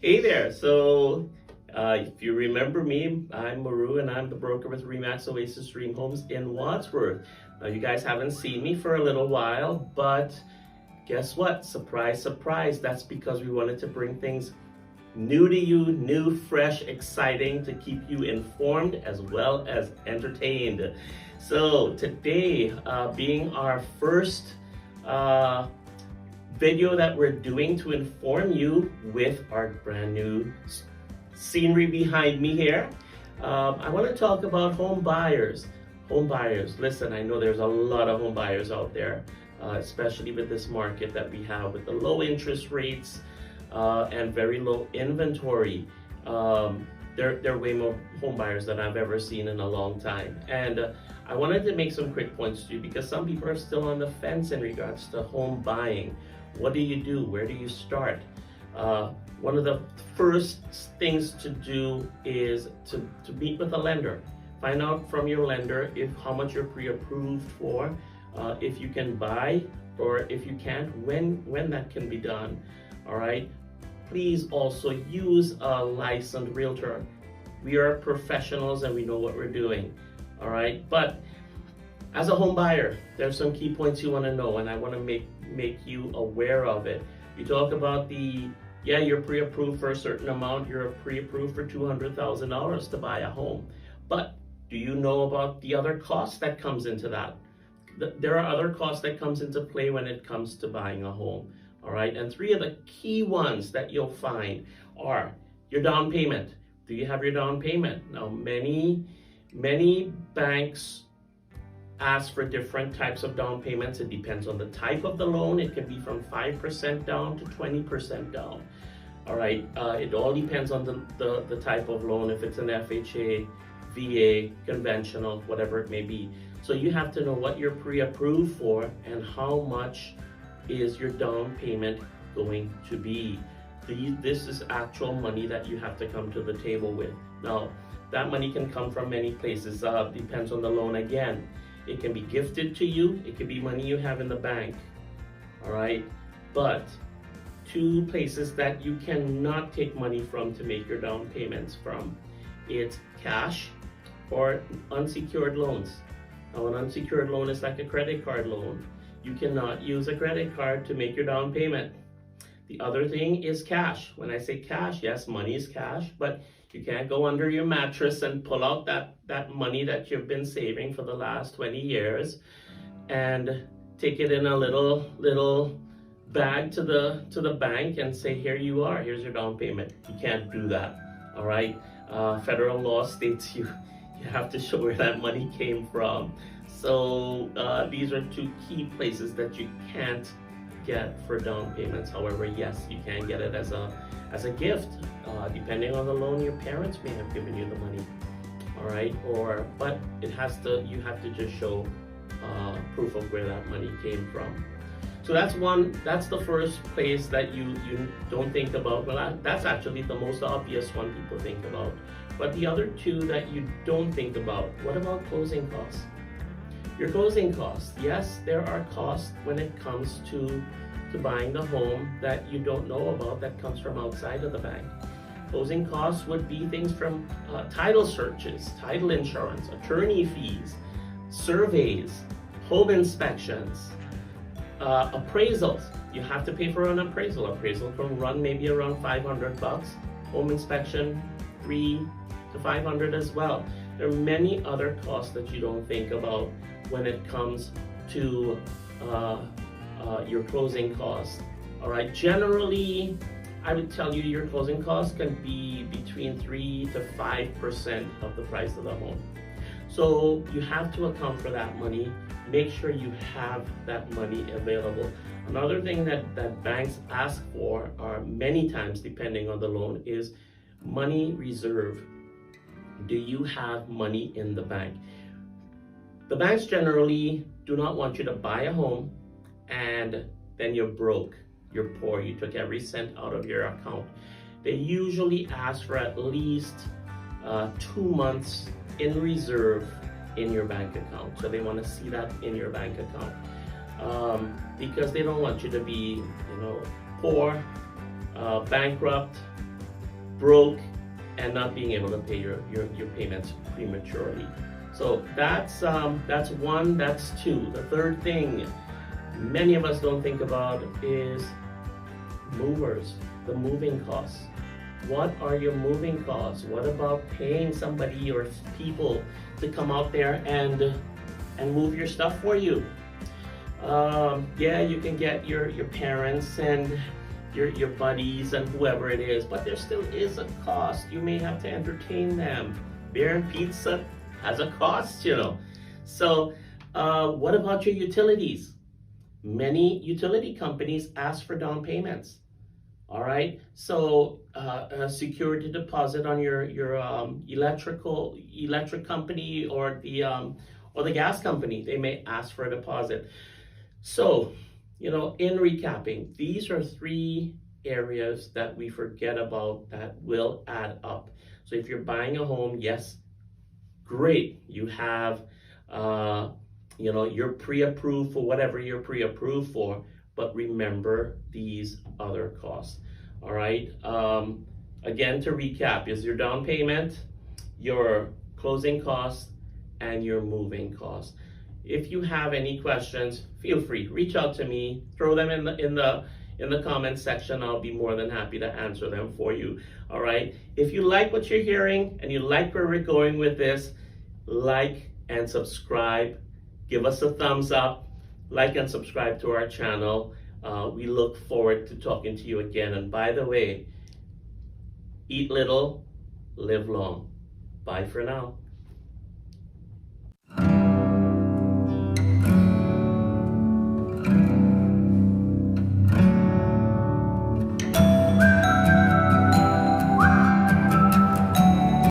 Hey there. If you remember me, I'm Maru and I'm the broker with Remax Oasis Dream Homes in Wadsworth. Now, you guys haven't seen me for a little while, but guess what? Surprise, surprise. That's because we wanted to bring things new to you, new, fresh, exciting to keep you informed as well as entertained. So, today, being our first uh, video that we're doing to inform you with our brand new scenery behind me here. I want to talk about home buyers. Home buyers, listen, I know there's a lot of home buyers out there, especially with this market that we have with the low interest rates and very low inventory. There are way more home buyers than I've ever seen in a long time. And I wanted to make some quick points to you because some people are still on the fence in regards to home buying. What do you do? Where do you start? One of the first things to do is to meet with a lender. Find out from your lender how much you're pre-approved for, if you can buy, or if you can't, when that can be done. All right. Please also use a licensed realtor. We are professionals and we know what we're doing. All right. But as a home buyer, there's some key points you want to know, and I want to make you aware of it. You talk about you're pre-approved for a certain amount. You're pre-approved for $200,000 to buy a home. But do you know about the other costs that comes into that? There are other costs that comes into play when it comes to buying a home. All right, and three of the key ones that you'll find are your down payment. Do you have your down payment? Now, many banks ask for different types of down payments. It depends on the type of the loan. It can be from 5% down to 20% down. All right, it all depends on the type of loan, if it's an FHA, VA, conventional, whatever it may be. So you have to know what you're pre-approved for and how much is your down payment going to be. This is actual money that you have to come to the table with. Now, that money can come from many places. Depends on the loan again. It can be gifted to you. It could be money you have in the bank. All right. But two places that you cannot take money from to make your down payments from, it's cash or unsecured loans. Now, an unsecured loan is like a credit card loan. You cannot use a credit card to make your down payment. The other thing is cash. When I say cash, yes, money is cash, but you can't go under your mattress and pull out that money that you've been saving for the last 20 years and take it in a little bag to the bank and say, here you are, here's your down payment. You can't do that. All right. Federal law states you have to show where that money came from. So these are two key places that you can't get for down payments. However, yes, you can get it as a gift, depending on the loan your parents may have given you the money. All right, but you have to just show proof of where that money came from. So that's the first place that you don't think about. Well, that's actually the most obvious one people think about. But the other two that you don't think about, what about closing costs? Your closing costs. Yes, there are costs when it comes to buying the home that you don't know about that comes from outside of the bank. Closing costs would be things from title searches, title insurance, attorney fees, surveys, home inspections, appraisals. You have to pay for an appraisal. Appraisal can run maybe around $500. Home inspection, $300 to $500 as well. There are many other costs that you don't think about when it comes to your closing costs. All right, generally, I would tell you your closing costs can be between 3 to 5% of the price of the home. So you have to account for that money. Make sure you have that money available. Another thing that banks ask for, are many times depending on the loan, is money reserve. Do you have money in the bank? The banks generally do not want you to buy a home and then you're broke, you're poor, you took every cent out of your account. They usually ask for at least 2 months in reserve in your bank account. So they want to see that in your bank account because they don't want you to be, poor, bankrupt, broke and not being able to pay your payments prematurely. So that's one, that's two. The third thing many of us don't think about is movers, the moving costs. What are your moving costs? What about paying somebody or people to come out there and move your stuff for you? Yeah, you can get your parents and your buddies and whoever it is, but there still is a cost. You may have to entertain them. Beer and pizza has a cost, you know. So what about your utilities? Many utility companies ask for down payments. All right, so security deposit on your electric company or the gas company, they may ask for a deposit. So, you know, in recapping, these are three areas that we forget about that will add up. So if you're buying a home, yes, great, you have, you know, you're pre-approved for whatever you're pre-approved for, but remember these other costs. All right, again, to recap, is your down payment, your closing costs, and your moving costs. If you have any questions, feel free, reach out to me, throw them in the comment section. I'll be more than happy to answer them for you. All right, if you like what you're hearing and you like where we're going with this, like and subscribe. Give us a thumbs up, like and subscribe to our channel. We look forward to talking to you again. And by the way, eat little, live long. Bye for now.